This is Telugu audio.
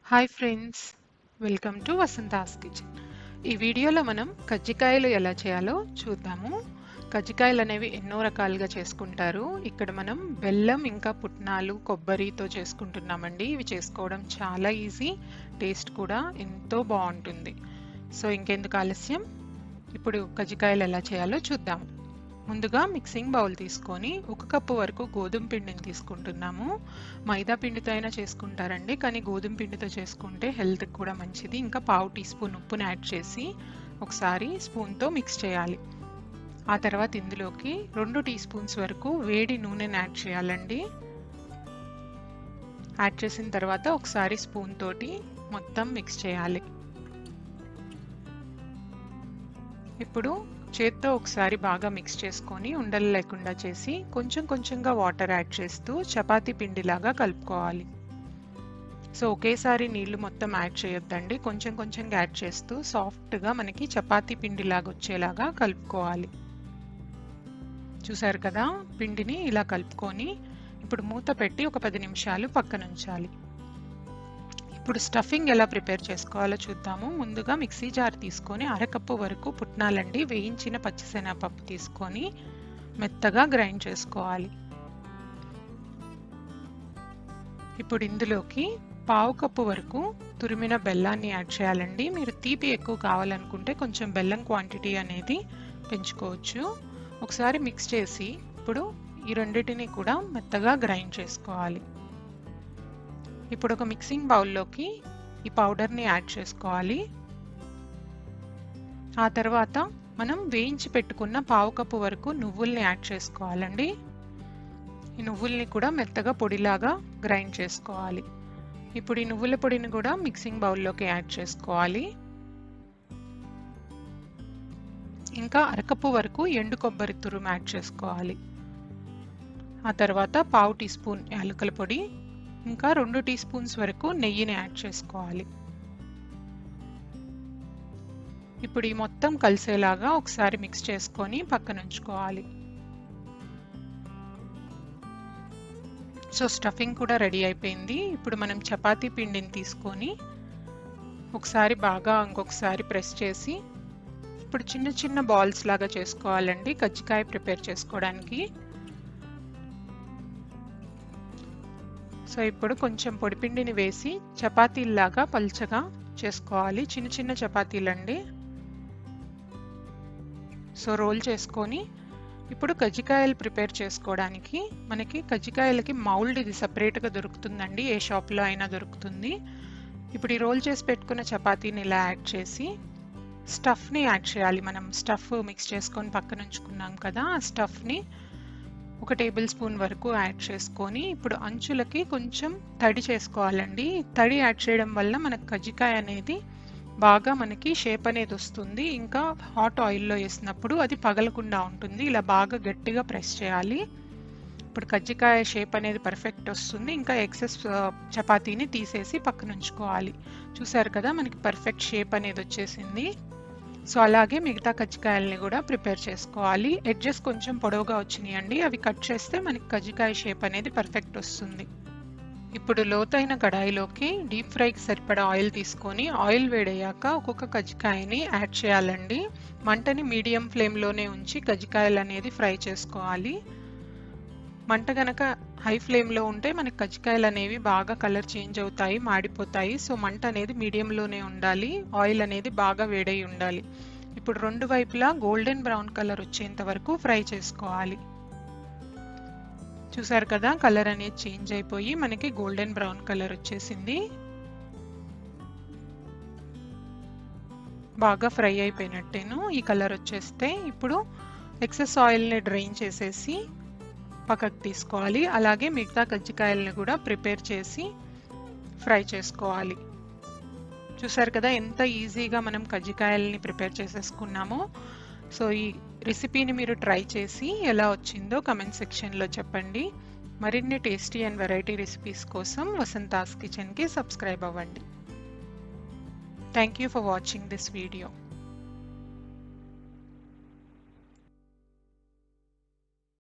Hi friends, welcome to Vasantha's kitchen. ఈ వీడియోలో మనం కజ్జికాయలు ఎలా చేయాలో చూద్దాము. కజ్జికాయలు అనేవి ఎన్నో రకాలుగా చేసుకుంటారు. ఇక్కడ మనం బెల్లం ఇంకా పుట్నాలు కొబ్బరితో చేసుకుంటున్నామండి. ఇవి చేసుకోవడం చాలా ఈజీ, టేస్ట్ కూడా ఎంతో బాగుంటుంది. సో ఇంకెందుకు ఆలస్యం, ఇప్పుడు కజ్జికాయలు ఎలా చేయాలో చూద్దాం. ముందుగా మిక్సింగ్ బౌల్ తీసుకొని 1 కప్పు వరకు గోధుమ పిండిని తీసుకుంటున్నాము. మైదా పిండితో అయినా చేసుకుంటారండి, కానీ గోధుమ పిండితో చేసుకుంటే హెల్త్కి కూడా మంచిది. ఇంకా 1/2 టీ స్పూన్ ఉప్పుని యాడ్ చేసి ఒకసారి స్పూన్తో మిక్స్ చేయాలి. ఆ తర్వాత ఇందులోకి 2 టీ స్పూన్స్ వరకు వేడి నూనెని యాడ్ చేయాలండి. యాడ్ చేసిన తర్వాత ఒకసారి స్పూన్ తోటి మొత్తం మిక్స్ చేయాలి. ఇప్పుడు చేత్తో ఒకసారి బాగా మిక్స్ చేసుకొని ఉండలు లేకుండా చేసి కొంచెం కొంచెంగా వాటర్ యాడ్ చేస్తూ చపాతీ పిండిలాగా కలుపుకోవాలి. సో ఒకేసారి నీళ్లు మొత్తం యాడ్ చేయొద్దండి, కొంచెం కొంచెం యాడ్ చేస్తూ సాఫ్ట్గా మనకి చపాతీ పిండిలాగా వచ్చేలాగా కలుపుకోవాలి. చూసారు కదా, పిండిని ఇలా కలుపుకొని ఇప్పుడు మూత పెట్టి ఒక 10 నిమిషాలు పక్కన ఉంచాలి. ఇప్పుడు స్టఫింగ్ ఎలా ప్రిపేర్ చేసుకోవాలో చూద్దాము. ముందుగా మిక్సీ జార్ తీసుకొని 1/2 కప్పు వరకు పుట్నాలండి వేయించిన పచ్చిశనగపప్పు తీసుకొని మెత్తగా గ్రైండ్ చేసుకోవాలి. ఇప్పుడు ఇందులోకి 1/2 కప్పు వరకు తురిమిన బెల్లాన్ని యాడ్ చేయాలండి. మీరు తీపి ఎక్కువ కావాలనుకుంటే కొంచెం బెల్లం క్వాంటిటీ అనేది పెంచుకోవచ్చు. ఒకసారి మిక్స్ చేసి ఇప్పుడు ఈ రెండింటిని కూడా మెత్తగా గ్రైండ్ చేసుకోవాలి. ఇప్పుడు ఒక మిక్సింగ్ బౌల్లోకి ఈ పౌడర్ని యాడ్ చేసుకోవాలి. ఆ తర్వాత మనం వేయించి పెట్టుకున్న 1/2 కప్పు వరకు నువ్వుల్ని యాడ్ చేసుకోవాలండి. ఈ నువ్వుల్ని కూడా మెత్తగా పొడిలాగా గ్రైండ్ చేసుకోవాలి. ఇప్పుడు ఈ నువ్వుల పొడిని కూడా మిక్సింగ్ బౌల్లోకి యాడ్ చేసుకోవాలి. ఇంకా 1/2 కప్పు వరకు ఎండు కొబ్బరి తురుము యాడ్ చేసుకోవాలి. ఆ తర్వాత 1/2 టీ స్పూన్ యాలకుల పొడి, ఇంకా 2 టీ స్పూన్స్ వరకు నెయ్యిని యాడ్ చేసుకోవాలి. ఇప్పుడు ఈ మొత్తం కలిసేలాగా ఒకసారి మిక్స్ చేసుకొని పక్కన ఉంచుకోవాలి. సో స్టఫింగ్ కూడా రెడీ అయిపోయింది. ఇప్పుడు మనం చపాతీ పిండిని తీసుకొని ఒకసారి బాగా ఇంకొకసారి ప్రెస్ చేసి ఇప్పుడు చిన్న చిన్న బాల్స్ లాగా చేసుకోవాలండి కజ్జికాయ ప్రిపేర్ చేసుకోవడానికి. సో ఇప్పుడు కొంచెం పొడిపిండిని వేసి చపాతీలాగా పల్చగా చేసుకోవాలి. చిన్న చిన్న చపాతీలండి. సో రోల్ చేసుకొని ఇప్పుడు కజ్జికాయలు ప్రిపేర్ చేసుకోవడానికి మనకి కజ్జికాయలకి మౌల్డ్ ఇది సపరేట్గా దొరుకుతుందండి, ఏ షాప్లో అయినా దొరుకుతుంది. ఇప్పుడు ఈ రోల్ చేసి పెట్టుకున్న చపాతీని ఇలా యాడ్ చేసి స్టఫ్ని యాడ్ చేయాలి. మనం స్టఫ్ మిక్స్ చేసుకొని పక్కన ఉంచుకున్నాం కదా, ఆ స్టఫ్ని 1 టేబుల్ స్పూన్ వరకు యాడ్ చేసుకొని ఇప్పుడు అంచులకి కొంచెం తడి చేసుకోవాలండి. తడి యాడ్ చేయడం వల్ల మనకు కజ్జికాయ అనేది బాగా మనకి షేప్ అనేది వస్తుంది. ఇంకా హాట్ ఆయిల్లో వేసినప్పుడు అది పగలకుండా ఉంటుంది. ఇలా బాగా గట్టిగా ప్రెస్ చేయాలి. ఇప్పుడు కజ్జికాయ షేప్ అనేది పర్ఫెక్ట్ వస్తుంది. ఇంకా ఎక్సెస్ చపాతీని తీసేసి పక్కన ఉంచుకోవాలి. చూసారు కదా, మనకి పర్ఫెక్ట్ షేప్ అనేది వచ్చేసింది. సో అలాగే మిగతా కజ్జికాయల్ని కూడా ప్రిపేర్ చేసుకోవాలి. ఎడ్జెస్ కొంచెం పొడవుగా వచ్చినాయండి, అవి కట్ చేస్తే మనకి కజ్జికాయ షేప్ అనేది పర్ఫెక్ట్ వస్తుంది. ఇప్పుడు లోతైన కడాయిలోకి డీప్ ఫ్రైకి సరిపడా ఆయిల్ తీసుకొని ఆయిల్ వేడయ్యాక ఒక్కొక్క కజ్జికాయని యాడ్ చేయాలండి. మంటని మీడియం ఫ్లేమ్లోనే ఉంచి కజ్జికాయలు అనేది ఫ్రై చేసుకోవాలి. మంట గనక హై ఫ్లేమ్లో ఉంటే మనకి కజ్జికాయలు అనేవి బాగా కలర్ చేంజ్ అవుతాయి, మాడిపోతాయి. సో మంట అనేది మీడియంలోనే ఉండాలి, ఆయిల్ అనేది బాగా వేడై ఉండాలి. ఇప్పుడు 2 వైపులా గోల్డెన్ బ్రౌన్ కలర్ వచ్చేంత వరకు ఫ్రై చేసుకోవాలి. చూసారు కదా, కలర్ అనేది చేంజ్ అయిపోయి మనకి గోల్డెన్ బ్రౌన్ కలర్ వచ్చేసింది. బాగా ఫ్రై అయిపోయినట్టేను ఈ కలర్ వచ్చేస్తే. ఇప్పుడు ఎక్సెస్ ఆయిల్ని డ్రైన్ చేసేసి పక్కకు తీసుకోవాలి. అలాగే మిగతా కజ్జికాయలను కూడా ప్రిపేర్ చేసి ఫ్రై చేసుకోవాలి. చూసారు కదా ఎంత ఈజీగా మనం కజ్జికాయలని ప్రిపేర్ చేసేసుకున్నామో. సో ఈ రెసిపీని మీరు ట్రై చేసి ఎలా వచ్చిందో కమెంట్ సెక్షన్లో చెప్పండి. మరిన్ని టేస్టీ అండ్ వెరైటీ రెసిపీస్ కోసం వసంతాస్ కిచెన్కి సబ్స్క్రైబ్ అవ్వండి. Thank you for watching this video.